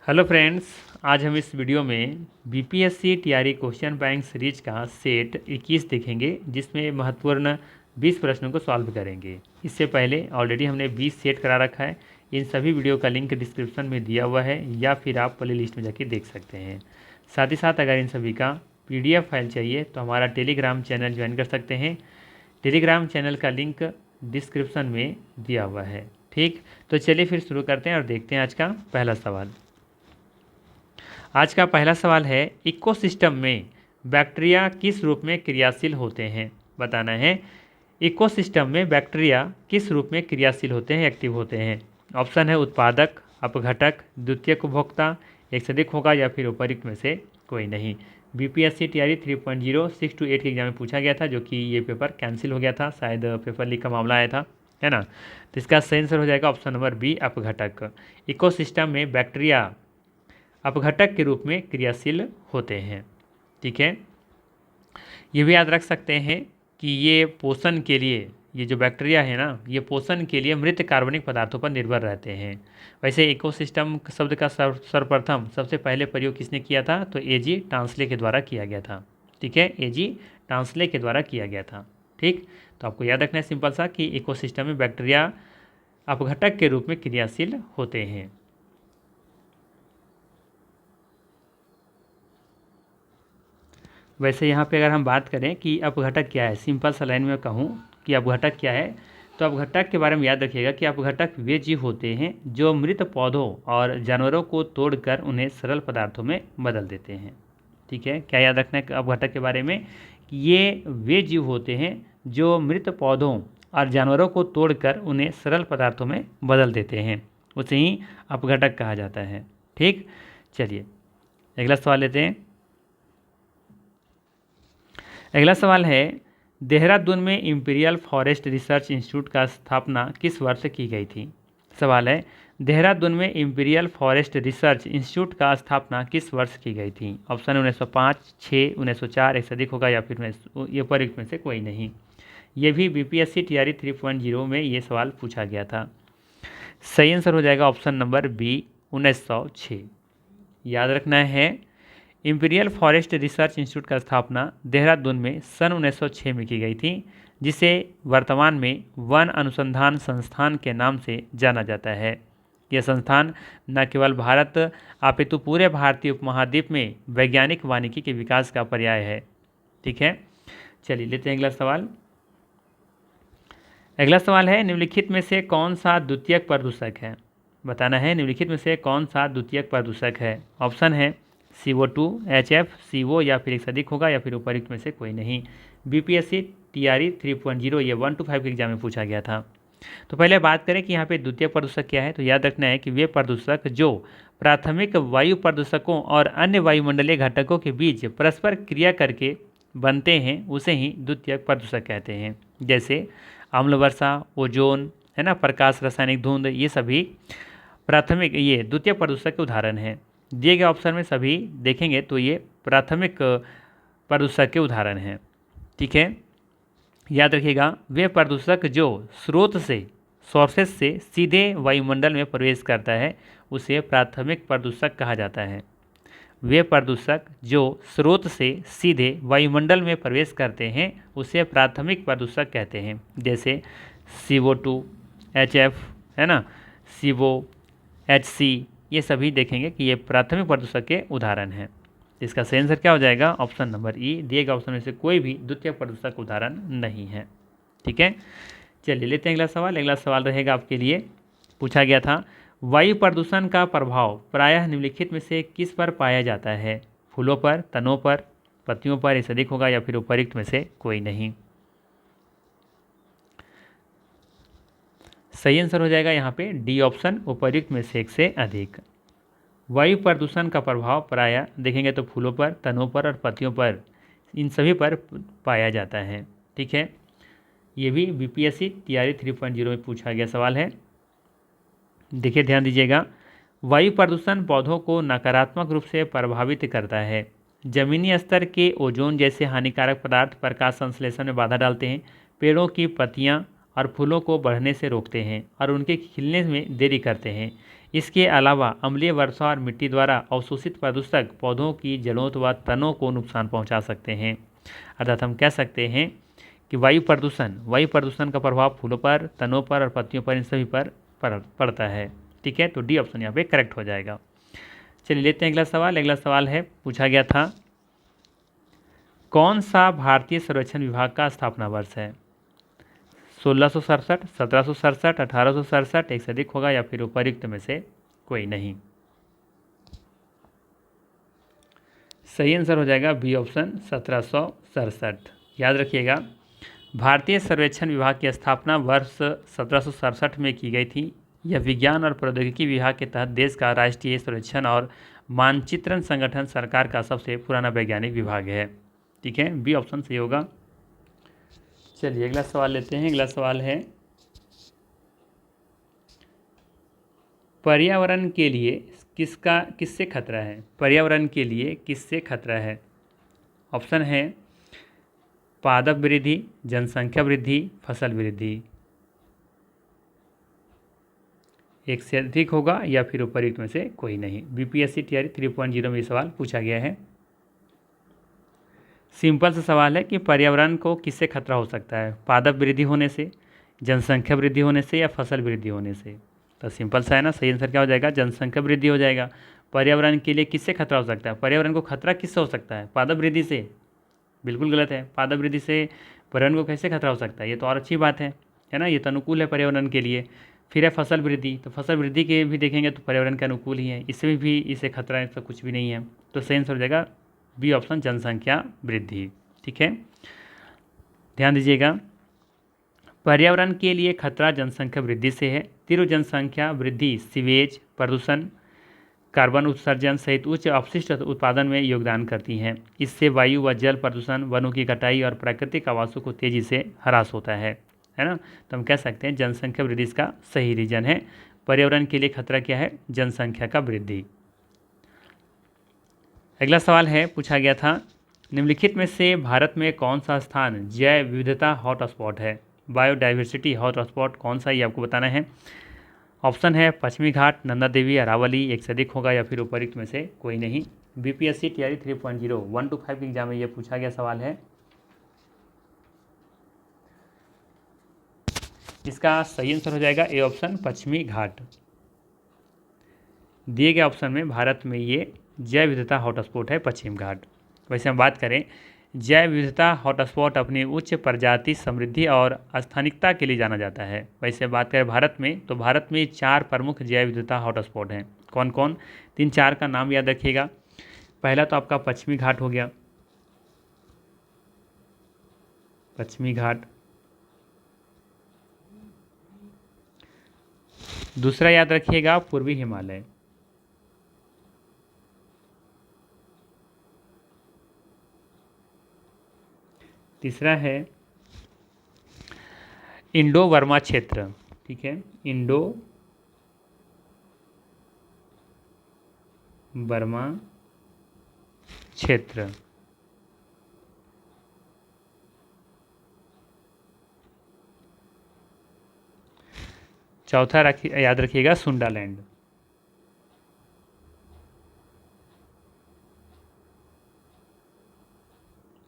Hello friends, आज हम इस वीडियो में BPSC TRE question bank series का सेट 21 देखेंगे, जिसमें महत्वपूर्ण 20 प्रश्नों को सॉल्व करेंगे। इससे पहले ऑलरेडी हमने 20 सेट करा रखा है। इन सभी वीडियो का लिंक डिस्क्रिप्शन में दिया हुआ है या फिर आप प्ले लिस्ट में जाके देख सकते हैं। साथ ही साथ अगर इन सभी का PDF फाइल चाहिए तो हमारा टेलीग्राम चैनल ज्वाइन कर सकते हैं। टेलीग्राम चैनल का लिंक डिस्क्रिप्शन में दिया हुआ है। ठीक, तो चलिए फिर शुरू करते हैं और देखते हैं आज का पहला सवाल। आज का पहला सवाल है, इकोसिस्टम में बैक्टीरिया किस रूप में क्रियाशील होते हैं? बताना है, इकोसिस्टम में बैक्टीरिया किस रूप में क्रियाशील होते हैं, एक्टिव होते हैं? ऑप्शन है उत्पादक, अपघटक, द्वितीयक उपभोक्ता, एक से अधिक होगा या फिर उपर्युक्त में से कोई नहीं। बीपीएससी टीआरई 3.0 6 to 8 के एग्जाम में पूछा गया था, जो कि ये पेपर कैंसिल हो गया था, शायद पेपर लीक का मामला आया था, है ना। तो इसका सही आंसर हो जाएगा ऑप्शन नंबर बी, अपघटक। इकोसिस्टम में बैक्टीरिया अपघटक के रूप में क्रियाशील होते हैं। ठीक है, ये भी याद रख सकते हैं कि ये पोषण के लिए, ये जो बैक्टीरिया है ना, ये पोषण के लिए मृत कार्बनिक पदार्थों पर निर्भर रहते हैं। वैसे इकोसिस्टम शब्द का सर्वप्रथम सबसे पहले प्रयोग किसने किया था? तो एजी टांसले के द्वारा किया गया था। ठीक है, एजी टांसले के द्वारा किया गया था। ठीक, तो आपको याद रखना है सिंपल सा कि इकोसिस्टम में बैक्टीरिया अपघटक के रूप में क्रियाशील होते हैं। वैसे यहाँ पे अगर हम बात करें कि अपघटक क्या है, सिंपल सा लाइन में कहूँ कि अपघटक क्या है, तो अपघटक के बारे में याद रखिएगा कि अपघटक वे जीव होते हैं जो मृत पौधों और जानवरों को तोड़कर उन्हें सरल पदार्थों में बदल देते हैं। ठीक है, क्या याद रखना है अपघटक के बारे में? कि ये वे जीव होते हैं जो मृत पौधों और जानवरों को तोड़कर उन्हें सरल पदार्थों में बदल देते हैं, उसे ही अपघटक कहा जाता है। ठीक, चलिए अगला सवाल लेते हैं। अगला सवाल है, देहरादून में इंपीरियल फॉरेस्ट रिसर्च इंस्टीट्यूट का स्थापना किस वर्ष की गई थी? सवाल है, देहरादून में इंपीरियल फॉरेस्ट रिसर्च इंस्टीट्यूट का स्थापना किस वर्ष की गई थी? ऑप्शन 1905, 6, 1904, एक से अधिक होगा या फिर ये उपर्युक्त में से कोई नहीं। ये भी बीपीएससी टीआरई 3.0 में ये सवाल पूछा गया था। सही आंसर हो जाएगा ऑप्शन नंबर बी, 1906। याद रखना है, इंपीरियल फॉरेस्ट रिसर्च इंस्टीट्यूट का स्थापना देहरादून में सन 1906 में की गई थी, जिसे वर्तमान में वन अनुसंधान संस्थान के नाम से जाना जाता है। यह संस्थान न केवल भारत अपितु पूरे भारतीय उपमहाद्वीप में वैज्ञानिक वानिकी के विकास का पर्याय है। ठीक है, चलिए लेते हैं अगला सवाल। अगला सवाल है, निम्नलिखित में से कौन सा द्वितीयक प्रदूषक है? बताना है, निम्नलिखित में से कौन सा द्वितीयक प्रदूषक है? ऑप्शन है CO2, HF, CO या फिर एक से अधिक होगा या फिर उपर्युक्त में से कोई नहीं। बीपीएससी टीआरई 3.0 ये 1 to 5 के एग्जाम में पूछा गया था। तो पहले बात करें कि यहाँ पे द्वितीयक प्रदूषक क्या है, तो याद रखना है कि वे प्रदूषक जो प्राथमिक वायु प्रदूषकों और अन्य वायुमंडलीय घटकों के बीच परस्पर क्रिया करके बनते हैं, उसे ही द्वितीयक प्रदूषक कहते हैं। जैसे अम्ल वर्षा, ओजोन, है ना, प्रकाश रासायनिक धुंध, ये सभी प्राथमिक, ये द्वितीयक प्रदूषक के उदाहरण हैं। दिए गए ऑप्शन में सभी देखेंगे तो ये प्राथमिक प्रदूषक के उदाहरण हैं। ठीक है, याद रखिएगा, वे प्रदूषक जो स्रोत से, सोर्सेस से सीधे वायुमंडल में प्रवेश करता है उसे प्राथमिक प्रदूषक कहा जाता है। वे प्रदूषक जो स्रोत से सीधे वायुमंडल में प्रवेश करते हैं उसे प्राथमिक प्रदूषक कहते हैं। जैसे CO2, HF, है ना, CO, HC, ये सभी देखेंगे कि ये प्राथमिक प्रदूषक के उदाहरण हैं। इसका सही आंसर क्या हो जाएगा? ऑप्शन नंबर ई, दिए गए ऑप्शन में से कोई भी द्वितीय प्रदूषक उदाहरण नहीं है। ठीक है, चलिए लेते हैं अगला सवाल। अगला सवाल रहेगा आपके लिए, पूछा गया था, वायु प्रदूषण का प्रभाव प्रायः निम्नलिखित में से किस पर पाया जाता है? फूलों पर, तनों पर, पत्तियों पर, एक से अधिक होगा या फिर उपर्युक्त में से कोई नहीं। सही आंसर हो जाएगा यहाँ पे डी ऑप्शन, उपर्युक्त में से एक से अधिक। वायु प्रदूषण का प्रभाव प्रायः देखेंगे तो फूलों पर, तनों पर और पत्तियों पर, इन सभी पर पाया जाता है। ठीक है, ये भी बीपीएससी टीआरई 3.0 में पूछा गया सवाल है। देखिए ध्यान दीजिएगा, वायु प्रदूषण पौधों को नकारात्मक रूप से प्रभावित करता है। जमीनी स्तर के ओजोन जैसे हानिकारक पदार्थ प्रकाश संश्लेषण में बाधा डालते हैं। पेड़ों की पत्तियां और फूलों को बढ़ने से रोकते हैं और उनके खिलने में देरी करते हैं। इसके अलावा अम्लीय वर्षा और मिट्टी द्वारा अवशोषित प्रदूषक पौधों की जड़ों व तनों को नुकसान पहुंचा सकते हैं। अर्थात हम कह सकते हैं कि वायु प्रदूषण का प्रभाव फूलों पर, तनों पर और पत्तियों पर, इन सभी पर पड़ता है। ठीक है, तो डी ऑप्शन यहाँ पे करेक्ट हो जाएगा। चलिए लेते हैं अगला सवाल। अगला सवाल है, पूछा गया था कौन सा भारतीय सर्वेक्षण विभाग का स्थापना वर्ष है? 1667, 1767, 1867, एक से अधिक होगा या फिर उपर्युक्त में से कोई नहीं। सही आंसर हो जाएगा बी ऑप्शन 1767। याद रखिएगा, भारतीय सर्वेक्षण विभाग की स्थापना वर्ष 1767 में की गई थी। यह विज्ञान और प्रौद्योगिकी विभाग के तहत देश का राष्ट्रीय सर्वेक्षण और मानचित्रण संगठन सरकार का सबसे पुराना वैज्ञानिक विभाग है। ठीक है, बी ऑप्शन सही होगा। चलिए अगला सवाल लेते हैं। अगला सवाल है, पर्यावरण के लिए किससे खतरा है? पर्यावरण के लिए किससे खतरा है? ऑप्शन है पादप वृद्धि, जनसंख्या वृद्धि, फसल वृद्धि। एक से अधिक होगा या फिर उपर्युक्त में से कोई नहीं। बीपीएससी टीआरई 3.0 में ये सवाल पूछा गया है। सिंपल सा सवाल है कि पर्यावरण को किससे खतरा हो सकता है? पादप वृद्धि होने से, जनसंख्या वृद्धि होने से या फसल वृद्धि होने से? तो सिंपल सा है ना, सही आंसर क्या हो जाएगा? जनसंख्या वृद्धि हो जाएगा। पर्यावरण के लिए किससे खतरा हो सकता है? पर्यावरण को खतरा किससे हो सकता है? पादप वृद्धि से? बिल्कुल गलत है। पादप वृद्धि से पर्यावरण को कैसे खतरा हो सकता है? ये तो और अच्छी बात है ना, ये तो अनुकूल है पर्यावरण के लिए। फिर है फसल वृद्धि, तो फसल वृद्धि के भी देखेंगे तो पर्यावरण के अनुकूल ही है, इसमें भी इसे खतरा ऐसा कुछ भी नहीं है। तो सही आंसर हो जाएगा बी ऑप्शन जनसंख्या वृद्धि। ठीक है, ध्यान दीजिएगा, पर्यावरण के लिए खतरा जनसंख्या वृद्धि से है। तीव्र जनसंख्या वृद्धि सीवेज, प्रदूषण, कार्बन उत्सर्जन सहित उच्च अपशिष्ट उत्पादन में योगदान करती हैं। इससे वायु व जल प्रदूषण, वनों की कटाई और प्राकृतिक आवासों को तेजी से ह्रास होता है ना। तो हम कह सकते हैं जनसंख्या वृद्धि इसका सही रीजन है। पर्यावरण के लिए खतरा क्या है? जनसंख्या का वृद्धि। अगला सवाल है, पूछा गया था निम्नलिखित में से भारत में कौन सा स्थान जैव विविधता हॉटस्पॉट है? बायोडाइवर्सिटी हॉटस्पॉट कौन सा, ये आपको बताना है। ऑप्शन है पश्चिमी घाट, नंदा देवी, अरावली, एक से अधिक होगा या फिर उपर्युक्त में से कोई नहीं। बीपीएससी टीआरई 3.0 1 to 5 के एग्जाम में ये पूछा गया सवाल है। इसका सही आंसर हो जाएगा ए ऑप्शन पश्चिमी घाट। दिए गए ऑप्शन में भारत में ये जैव विविधता हॉटस्पॉट है पश्चिम घाट। वैसे हम बात करें, जैव विविधता हॉटस्पॉट अपनी उच्च प्रजाति समृद्धि और स्थानिकता के लिए जाना जाता है। वैसे बात करें भारत में, तो भारत में 4 प्रमुख जैव विविधता हॉटस्पॉट हैं। कौन कौन? 3-4 का नाम याद रखिएगा। पहला तो आपका पश्चिमी घाट हो गया, पश्चिमी घाट। दूसरा याद रखिएगा पूर्वी हिमालय। तीसरा है इंडो बर्मा क्षेत्र। ठीक है, इंडो बर्मा क्षेत्र। चौथा याद रखिएगा सुंडालैंड।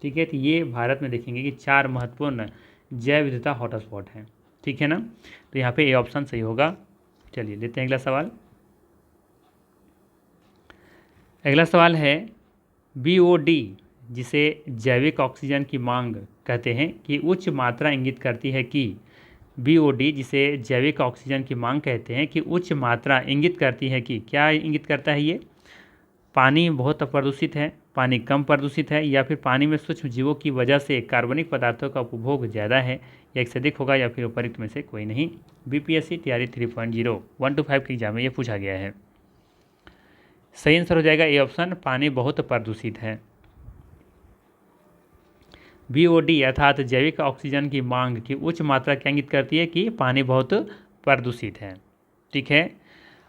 ठीक है, तो ये भारत में देखेंगे कि 4 महत्वपूर्ण जैव विविधता हॉटस्पॉट हैं। ठीक है ना, तो यहाँ पे ए ऑप्शन सही होगा। चलिए लेते हैं अगला सवाल। अगला सवाल है बीओडी, जिसे जैविक ऑक्सीजन की मांग कहते हैं, कि उच्च मात्रा इंगित करती है कि बीओडी, जिसे जैविक ऑक्सीजन की मांग कहते हैं, कि उच्च मात्रा इंगित करती है कि क्या इंगित करता है ये? पानी बहुत प्रदूषित है, पानी कम प्रदूषित है, या फिर पानी में सूक्ष्म जीवों की वजह से कार्बनिक पदार्थों का उपभोग ज़्यादा है, या एक से अधिक होगा या फिर उपर्युक्त में से कोई नहीं। बीपीएससी टीआरई 3.0 1 to 5 के एग्जाम में ये पूछा गया है। सही आंसर हो जाएगा ए ऑप्शन पानी बहुत प्रदूषित है। बीओडी अर्थात जैविक ऑक्सीजन की मांग की उच्च मात्रा क्या इंगित करती है? कि पानी बहुत प्रदूषित है। ठीक है,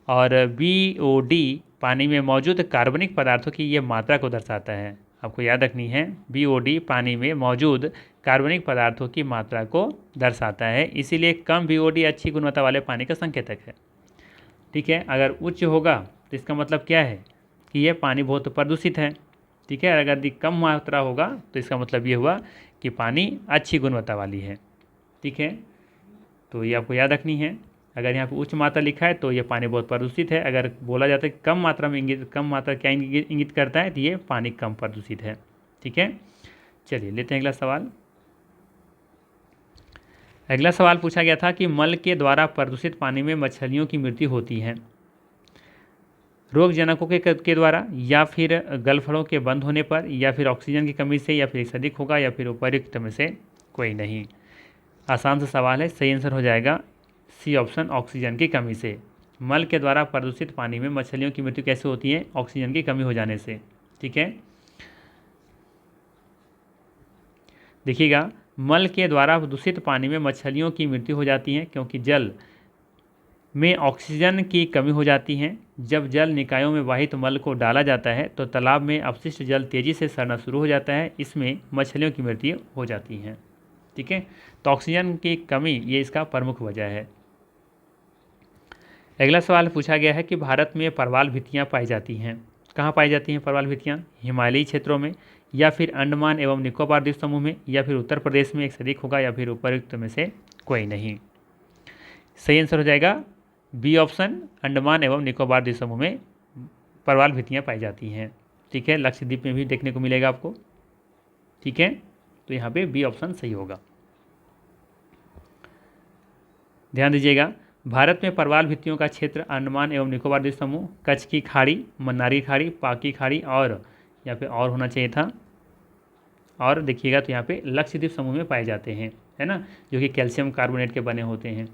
और बीओडी पानी में मौजूद कार्बनिक पदार्थों की ये मात्रा को दर्शाता है। आपको याद रखनी है, बीओडी पानी में मौजूद कार्बनिक पदार्थों की मात्रा को दर्शाता है, इसीलिए कम बीओडी अच्छी गुणवत्ता वाले पानी का संकेतक है। ठीक है, अगर उच्च होगा तो इसका मतलब क्या है कि यह पानी बहुत प्रदूषित है। ठीक है, अगर यदि कम मात्रा होगा तो इसका मतलब ये हुआ कि पानी अच्छी गुणवत्ता वाली है। ठीक है, तो ये आपको याद रखनी है। अगर यहाँ पर उच्च मात्रा लिखा है तो ये पानी बहुत प्रदूषित है, अगर बोला जाता है कम मात्रा में कम मात्रा क्या इंगित करता है तो ये पानी कम प्रदूषित है। ठीक है, चलिए लेते हैं अगला सवाल। अगला सवाल पूछा गया था कि मल के द्वारा प्रदूषित पानी में मछलियों की मृत्यु होती है रोगजनकों के द्वारा, या फिर गलफड़ों के बंद होने पर, या फिर ऑक्सीजन की कमी से, या फिर एक से अधिक होगा, या फिर उपर्युक्त में से कोई नहीं। आसान सा सवाल है, सही आंसर हो जाएगा सी ऑप्शन, ऑक्सीजन की कमी से। मल के द्वारा प्रदूषित पानी में मछलियों की मृत्यु कैसे होती है? ऑक्सीजन की कमी हो जाने से। ठीक है, देखिएगा, मल के द्वारा दूषित पानी में मछलियों की मृत्यु हो जाती है क्योंकि जल में ऑक्सीजन की कमी हो जाती है। जब जल निकायों में वाहित मल को डाला जाता है तो तालाब में अपशिष्ट जल तेज़ी से सड़ना शुरू हो जाता है, इसमें मछलियों की मृत्यु हो जाती है। ठीक है, तो ऑक्सीजन की कमी ये इसका प्रमुख वजह है। अगला सवाल पूछा गया है कि भारत में परवाल भित्तियाँ पाई जाती हैं। कहाँ पाई जाती हैं परवाल भित्तियाँ? हिमालयी क्षेत्रों में, या फिर अंडमान एवं निकोबार द्वीप समूह में, या फिर उत्तर प्रदेश में एक से अधिक होगा, या फिर उपर्युक्त में से कोई नहीं। सही आंसर हो जाएगा बी ऑप्शन, अंडमान एवं निकोबार द्वीप समूह में परवाल भित्तियाँ पाई जाती हैं। ठीक है, लक्षद्वीप में भी देखने को मिलेगा आपको। ठीक है, तो यहाँ पे बी ऑप्शन सही होगा। ध्यान दीजिएगा, भारत में परवाल भित्तियों का क्षेत्र अंडमान एवं निकोबार द्वीप समूह, कच्छ की खाड़ी, मन्नार की खाड़ी, पाक की खाड़ी, और यहाँ पे और होना चाहिए था, और देखिएगा तो यहाँ पे लक्षद्वीप समूह में पाए जाते हैं, है ना, जो कि कैल्शियम कार्बोनेट के बने होते हैं।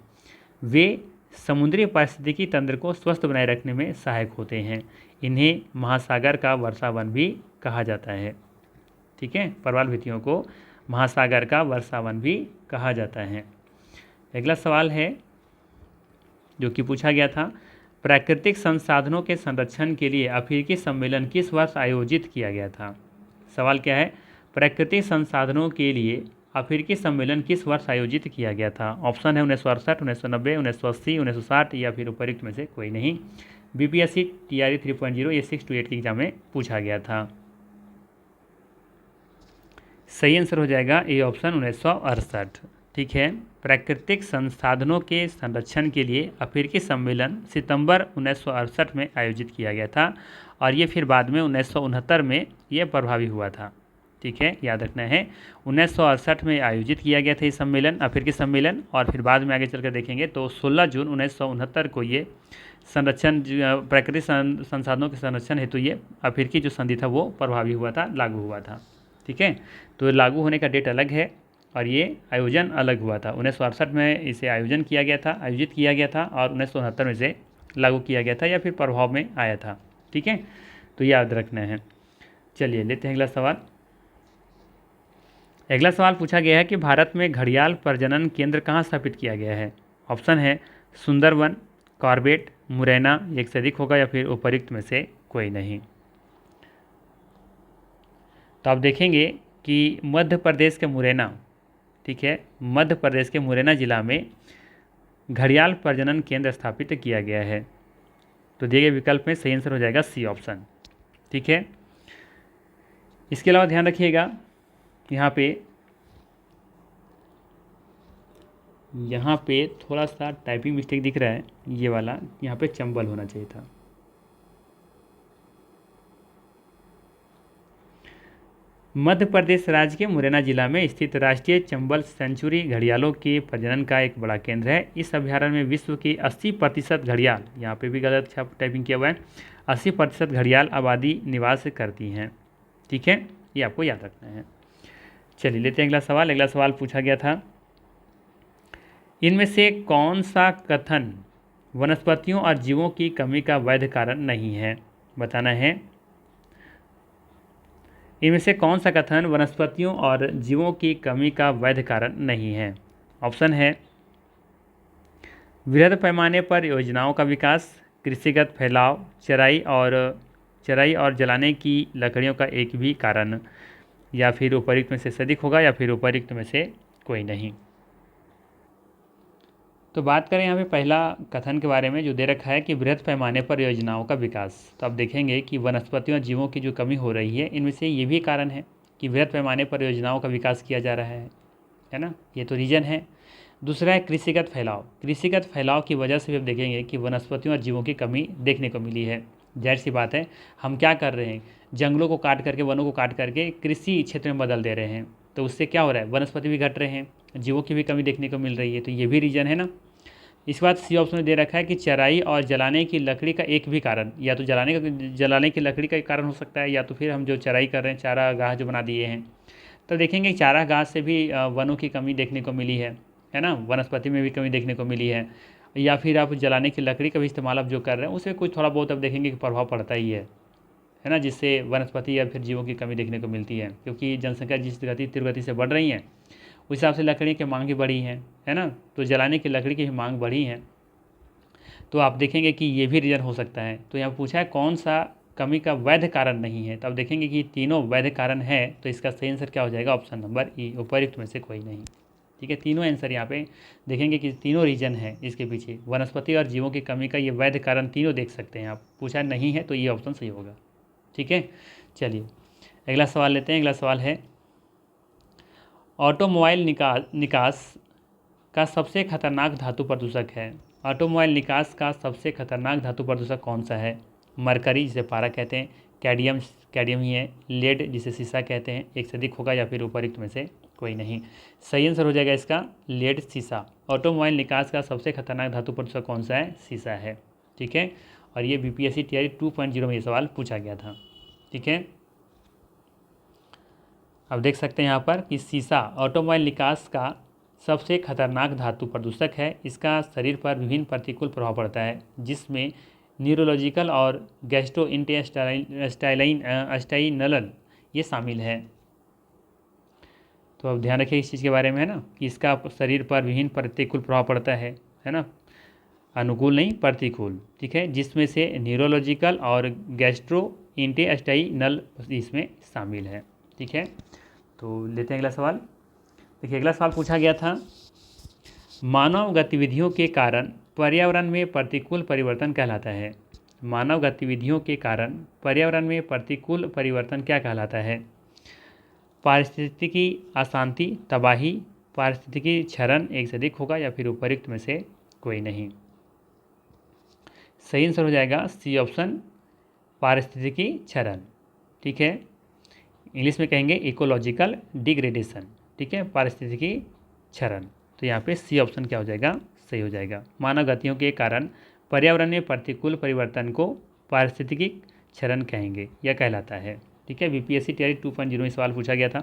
वे समुद्री पारिस्थितिकी तंत्र को स्वस्थ बनाए रखने में सहायक होते हैं। इन्हें महासागर का वर्षावन भी कहा जाता है। ठीक है, परवाल भित्तियों को महासागर का वर्षावन भी कहा जाता है। अगला सवाल है जो कि पूछा गया था, प्राकृतिक संसाधनों के संरक्षण के लिए अफ्रीकी सम्मेलन किस वर्ष आयोजित किया गया था? सवाल क्या है, प्राकृतिक संसाधनों के लिए अफ्रीकी सम्मेलन किस वर्ष आयोजित किया गया था? ऑप्शन है 1968, 1990, 1980, 1960, या फिर उपर्युक्त में से कोई नहीं। बीपीएससी टीआरई 3.0 ये 6 to 8 के एग्जाम में पूछा गया था। सही आंसर हो जाएगा ए ऑप्शन, 1968। ठीक है, प्राकृतिक संसाधनों के संरक्षण के लिए अफ्रीकी सम्मेलन सितंबर 1968 में आयोजित किया गया था, और ये फिर बाद में 1969 में ये प्रभावी हुआ था। ठीक है, याद रखना है, 1968 में आयोजित किया गया था ये सम्मेलन, अफ्रीकी सम्मेलन, और फिर बाद में आगे चलकर देखेंगे तो 16 जून 1969 को ये संरक्षण, प्राकृतिक संसाधनों के संरक्षण हेतु ये अफ्रीकी जो संधि था वो प्रभावी हुआ था, लागू हुआ था। ठीक है, तो लागू होने का डेट अलग है और ये आयोजन अलग हुआ था। 1968 में इसे आयोजित किया गया था, और 1969 में इसे लागू किया गया था या फिर प्रभाव में आया था। ठीक है, तो याद रखना है। चलिए लेते हैं अगला सवाल। अगला सवाल पूछा गया है कि भारत में घड़ियाल प्रजनन केंद्र कहाँ स्थापित किया गया है? ऑप्शन है सुंदरवन, कॉर्बेट, मुरैना, एक से अधिक होगा, या फिर उपर्युक्त में से कोई नहीं। तो आप देखेंगे कि मध्य प्रदेश के मुरैना, ठीक है, मध्य प्रदेश के मुरैना जिला में घड़ियाल प्रजनन केंद्र स्थापित किया गया है। तो दिए गए विकल्प में सही आंसर हो जाएगा सी ऑप्शन। ठीक है, इसके अलावा ध्यान रखिएगा, यहाँ पे थोड़ा सा टाइपिंग मिस्टेक दिख रहा है, ये वाला यहाँ पे चंबल होना चाहिए था। मध्य प्रदेश राज्य के मुरैना जिला में स्थित राष्ट्रीय चंबल सेंचुरी घड़ियालों के प्रजनन का एक बड़ा केंद्र है। इस अभ्यारण्य में विश्व की 80% घड़ियाल, यहाँ पे भी गलत टाइपिंग किया हुआ है, 80% घड़ियाल आबादी निवास करती हैं। ठीक है, ये आपको याद रखना है। चलिए लेते हैं अगला सवाल। अगला सवाल पूछा गया था, इनमें से कौन सा कथन वनस्पतियों और जीवों की कमी का वैध कारण नहीं है? बताना है। इनमें से कौन सा कथन वनस्पतियों और जीवों की कमी का वैध कारण नहीं है? ऑप्शन है वृहद पैमाने पर योजनाओं का विकास, कृषिगत फैलाव, चराई और जलाने की लकड़ियों का एक भी कारण, या फिर उपयुक्त में से सदिक होगा या फिर उपयुक्त में से कोई नहीं। तो बात करें यहाँ पे पहला कथन के बारे में जो दे रखा है कि बृहद पैमाने पर योजनाओं का विकास। तो आप देखेंगे कि वनस्पतियों और जीवों की जो कमी हो रही है इनमें से ये भी कारण है कि बृहद पैमाने पर योजनाओं का विकास किया जा रहा है ना, ये तो रीजन है। दूसरा है कृषिगत फैलाव। कृषिगत फैलाव की वजह से भी आप देखेंगे कि वनस्पतियों और जीवों की कमी देखने को मिली है। जाहिर सी बात है, हम क्या कर रहे हैं, जंगलों को काट करके, वनों को काट करके कृषि क्षेत्र में बदल दे रहे हैं, तो उससे क्या हो रहा है, वनस्पति भी घट रहे हैं, जीवों की भी कमी देखने को मिल रही है, तो ये भी रीज़न है ना। इसके बाद सी ऑप्शन में दे रखा है कि चराई और जलाने की लकड़ी का एक भी कारण, या तो जलाने की लकड़ी का एक कारण हो सकता है, या तो फिर हम जो चराई कर रहे हैं, चारागाह जो बना दिए हैं, तो देखेंगे चारागाह से भी वनों की कमी देखने को मिली है ना, वनस्पति में भी कमी देखने को मिली है। या फिर आप जलाने की लकड़ी का भी इस्तेमाल आप जो कर रहे हैं उससे कुछ थोड़ा बहुत आप देखेंगे कि प्रभाव पड़ता ही है ना, जिससे वनस्पति या फिर जीवों की कमी देखने को मिलती है, क्योंकि जनसंख्या जिस तीव्र गति से बढ़ रही है उस हिसाब से लकड़ी की मांग भी बढ़ी है ना, तो जलाने की लकड़ी की भी मांग बढ़ी है। तो आप देखेंगे कि ये भी रीज़न हो सकता है। तो यहाँ पूछा है कौन सा कमी का वैध कारण नहीं है, तो आप देखेंगे कि तीनों वैध कारण है, तो इसका सही आंसर क्या हो जाएगा, ऑप्शन नंबर ई, उपयुक्त में से कोई नहीं। ठीक है, तीनों आंसर यहाँ पे देखेंगे कि तीनों रीजन है इसके पीछे, वनस्पति और जीवों की कमी का ये वैध कारण तीनों देख सकते हैं आप। पूछा नहीं है तो ये ऑप्शन सही होगा। ठीक है, चलिए अगला सवाल लेते हैं। अगला सवाल है ऑटोमोबाइल निकास का सबसे खतरनाक धातु प्रदूषक है। ऑटोमोबाइल निकास का सबसे खतरनाक धातु प्रदूषक कौन सा है। मरकरी जिसे पारा कहते हैं, कैडियम ही है, लेड जिसे सीसा कहते हैं, एक से अधिक होगा या फिर उपयुक्त में से कोई नहीं। सही आंसर हो जाएगा इसका लेड, सीसा। ऑटोमोबाइल निकास का सबसे खतरनाक धातु प्रदूषक कौन सा है, सीसा है। ठीक है, और ये बीपीएससी टीआरई 2.0 में ये सवाल पूछा गया था। ठीक है, अब देख सकते हैं यहाँ पर कि सीसा ऑटोमोबाइल निकास का सबसे खतरनाक धातु प्रदूषक है। इसका शरीर पर विभिन्न प्रतिकूल प्रभाव पड़ता है, जिसमें न्यूरोलॉजिकल और गैस्ट्रोइंटेस्टाइनल ये शामिल है। तो अब ध्यान रखिए इस चीज़ के बारे में, है ना, कि इसका शरीर पर विभिन्न प्रतिकूल प्रभाव पड़ता है ना, अनुकूल नहीं प्रतिकूल। ठीक है, जिसमें से न्यूरोलॉजिकल और गैस्ट्रोइंटेस्टाइनल इसमें शामिल है। ठीक है, तो लेते हैं अगला सवाल। देखिए अगला सवाल पूछा गया था, मानव गतिविधियों के कारण पर्यावरण में प्रतिकूल परिवर्तन कहलाता है। मानव गतिविधियों के कारण पर्यावरण में प्रतिकूल परिवर्तन क्या कहलाता है। पारिस्थितिकी अशांति, तबाही, पारिस्थितिकी क्षरण, एक से अधिक होगा या फिर उपयुक्त में से कोई नहीं। सही आंसर हो जाएगा सी ऑप्शन, पारिस्थितिकी क्षरण। ठीक है, इंग्लिश में कहेंगे इकोलॉजिकल डिग्रेडेशन। ठीक है, पारिस्थितिकी क्षरण, तो यहाँ पे सी ऑप्शन क्या हो जाएगा, सही हो जाएगा। मानव गतियों के कारण पर्यावरण में प्रतिकूल परिवर्तन को पारिस्थितिकी क्षरण कहेंगे या कहलाता है। ठीक है, बीपीएससी टीआरई 2.0 में सवाल पूछा गया था।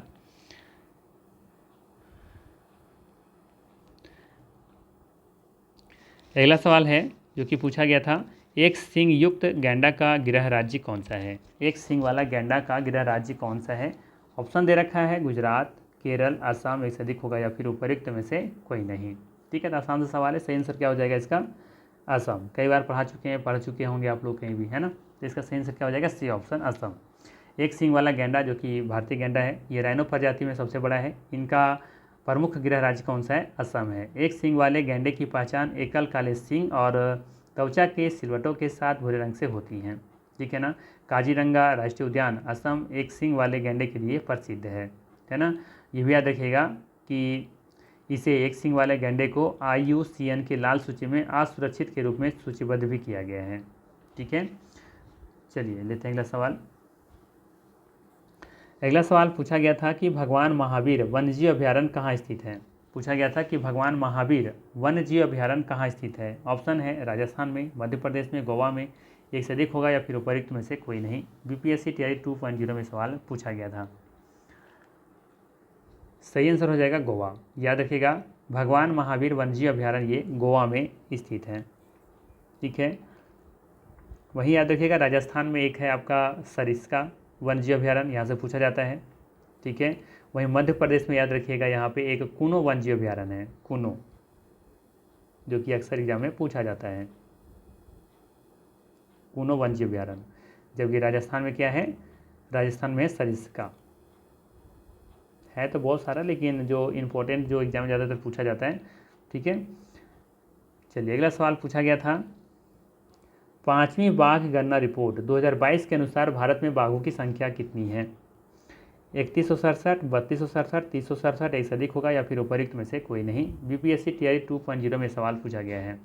अगला सवाल है जो कि पूछा गया था, एक सींग युक्त गैंडा का गृह राज्य कौन सा है। एक सींग वाला गैंडा का गृह राज्य कौन सा है। ऑप्शन दे रखा है गुजरात, केरल, असम, एक से अधिक होगा या फिर उपयुक्त में से कोई नहीं। ठीक है, तो आसान सा सवाल है, सही आंसर क्या हो जाएगा इसका, असम। कई बार पढ़ चुके होंगे आप लोग कहीं भी, है ना, तो इसका सही आंसर क्या हो जाएगा, सी ऑप्शन, असम। एक सींग वाला गैंडा जो कि भारतीय गैंडा है, ये राइनो प्रजाति में सबसे बड़ा है। इनका प्रमुख गृह राज्य कौन सा है, असम है। एक सींग वाले गैंडे की पहचान एकल काले सींग और त्वचा के सिलवटों के साथ भूरे रंग से होती हैं। ठीक है ना, काजीरंगा राष्ट्रीय उद्यान असम एक सींग वाले गैंडे के लिए प्रसिद्ध है ना। ये भी याद रखिएगा कि इसे एक सींग वाले गैंडे को IUCN के लाल सूची में असुरक्षित के रूप में सूचीबद्ध भी किया गया है। ठीक है, चलिए लेते हैं अगला सवाल। अगला सवाल पूछा गया था कि भगवान महावीर वन्यजीव अभयारण्य कहाँ स्थित है। पूछा गया था कि भगवान महावीर वन्यजीव अभयारण्य कहाँ स्थित है। ऑप्शन है राजस्थान में, मध्य प्रदेश में, गोवा में, एक से अधिक होगा या फिर उपयुक्त में से कोई नहीं। बीपीएससी टीआरई 2.0 में सवाल पूछा गया था। सही आंसर हो जाएगा गोवा। याद रखिएगा भगवान महावीर वन्यजीव अभयारण्य ये गोवा में स्थित है। ठीक है, वहीं याद रखिएगा राजस्थान में एक है आपका सरिस्का वन्यजीव अभयारण्य, यहाँ से पूछा जाता है। ठीक है, वहीं मध्य प्रदेश में याद रखिएगा यहाँ पे एक कुनो वन्यजीव अभयारण्य है, कुनो, जो कि अक्सर एग्जाम में पूछा जाता है, कुनो वन्यजीव अभयारण्य। जबकि राजस्थान में क्या है, राजस्थान में है सरिस्का। है तो बहुत सारा, लेकिन जो इम्पोर्टेंट जो एग्जाम में ज़्यादातर पूछा जाता है। ठीक है, चलिए अगला सवाल पूछा गया था, 5वीं बाघ गणना रिपोर्ट 2022 के अनुसार भारत में बाघों की संख्या कितनी है? 3167, 3267, 3067, एक से अधिक होगा या फिर उपयुक्त में से कोई नहीं। बीपीएससी टीआरई 2.0 में सवाल पूछा गया है।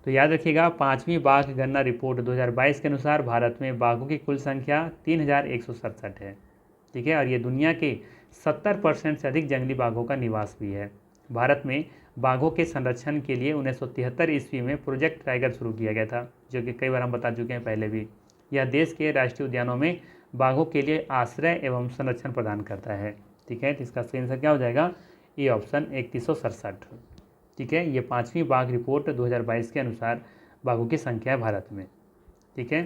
तो याद रखिएगा, 5वीं बाघ गणना रिपोर्ट 2022 के अनुसार भारत में बाघों की कुल संख्या 3167 है। ठीक है, और ये दुनिया के 70% से अधिक जंगली बाघों का निवास भी है। भारत में बाघों के संरक्षण के लिए 1973 ईस्वी में प्रोजेक्ट टाइगर शुरू किया गया था, जो कि कई बार हम बता चुके हैं पहले भी। यह देश के राष्ट्रीय उद्यानों में बाघों के लिए आश्रय एवं संरक्षण प्रदान करता है। ठीक है, तो इसका सही आंसर क्या हो जाएगा? ये ऑप्शन 3167। ठीक है, ये 5वीं बाघ रिपोर्ट 2022 के अनुसार बाघों की संख्या है भारत में। ठीक है,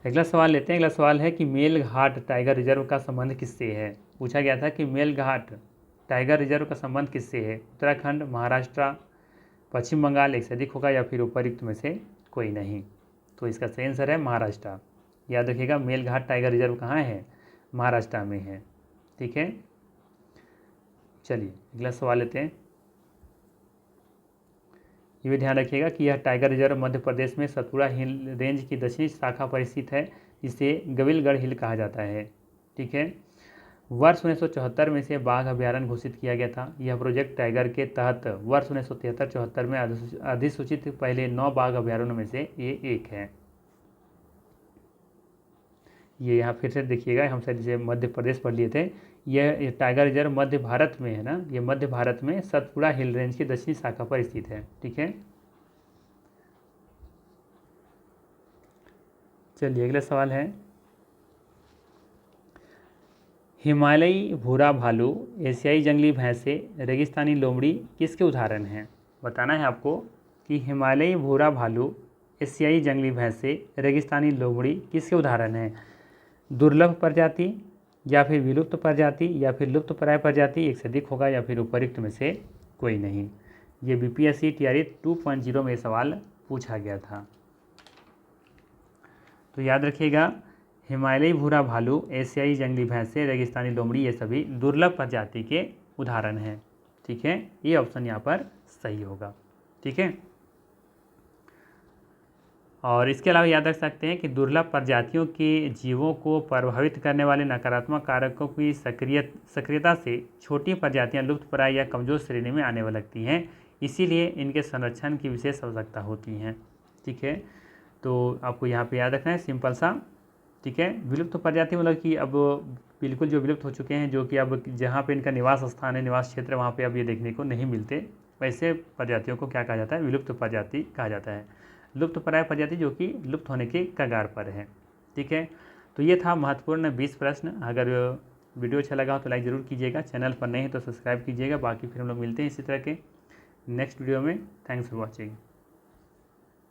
अगला सवाल लेते हैं। अगला सवाल है कि मेलघाट टाइगर रिजर्व का संबंध किससे है? पूछा गया था कि मेलघाट टाइगर रिजर्व का संबंध किससे है? उत्तराखंड, महाराष्ट्र, पश्चिम बंगाल, एक से अधिक होगा या फिर उपयुक्त में से कोई नहीं। तो इसका सही आंसर है महाराष्ट्र। याद रखिएगा, मेलघाट टाइगर रिजर्व कहाँ है? महाराष्ट्र में है। ठीक है, चलिए अगला सवाल लेते हैं। ये भी ध्यान रखिएगा कि यह टाइगर रिजर्व मध्य प्रदेश में सतपुड़ा हिल रेंज की दक्षिणी शाखा पर स्थित है, जिसे गविलगढ़ हिल कहा जाता है। ठीक है, वर्ष 1974 में से बाघ अभ्यारण्य घोषित किया गया था। यह प्रोजेक्ट टाइगर के तहत वर्ष 1973-74 में अधिसूचित पहले 9 बाघ अभ्यारण्यों में से ये एक है। ये यहाँ फिर से देखिएगा, हम शायद इसे मध्य प्रदेश पढ़ लिए थे। यह टाइगर रिजर्व मध्य भारत में है ना, ये मध्य भारत में सतपुड़ा हिल रेंज की दक्षिणी शाखा पर स्थित है। ठीक है, चलिए अगला सवाल है, हिमालयी भूरा भालू, एशियाई जंगली भैंसे, रेगिस्तानी लोमड़ी किसके उदाहरण हैं? बताना है आपको कि हिमालयी भूरा भालू, एशियाई जंगली भैंसे, रेगिस्तानी लोमड़ी किसके उदाहरण हैं? दुर्लभ प्रजाति या फिर विलुप्त प्रजाति या फिर लुप्तप्राय प्रजाति, एक से अधिक होगा या फिर उपयुक्त में से कोई नहीं। ये बीपीएससी टीआरई 2.0 में सवाल पूछा गया था। तो याद रखिएगा, हिमालयी भूरा भालू, एशियाई जंगली भैंसे, रेगिस्तानी लोमड़ी ये सभी दुर्लभ प्रजाति के उदाहरण हैं। ठीक है, ये ऑप्शन यहाँ पर सही होगा। ठीक है, और इसके अलावा याद रख सकते हैं कि दुर्लभ प्रजातियों के जीवों को प्रभावित करने वाले नकारात्मक कारकों की सक्रियता से छोटी प्रजातियां लुप्तप्राय या कमजोर श्रेणी में आने लगती हैं, इसीलिए इनके संरक्षण की विशेष आवश्यकता होती है। ठीक है, तो आपको यहाँ पे याद रखना है सिंपल सा। ठीक है, विलुप्त प्रजाति मतलब कि अब बिल्कुल जो विलुप्त हो चुके हैं, जो कि अब जहाँ पे इनका निवास स्थान है, निवास क्षेत्र, वहाँ पे अब ये देखने को नहीं मिलते, वैसे प्रजातियों को क्या कहा जाता है? विलुप्त प्रजाति कहा जाता है। लुप्तप्राय प्रजाति जो कि लुप्त होने के कगार पर है। ठीक है, तो ये था महत्वपूर्ण 20 प्रश्न। अगर वीडियो अच्छा लगा हो तो लाइक ज़रूर कीजिएगा, चैनल पर नए हैं तो सब्सक्राइब कीजिएगा। बाकी फिर हम लोग मिलते हैं इसी तरह के नेक्स्ट वीडियो में। Thanks for watching.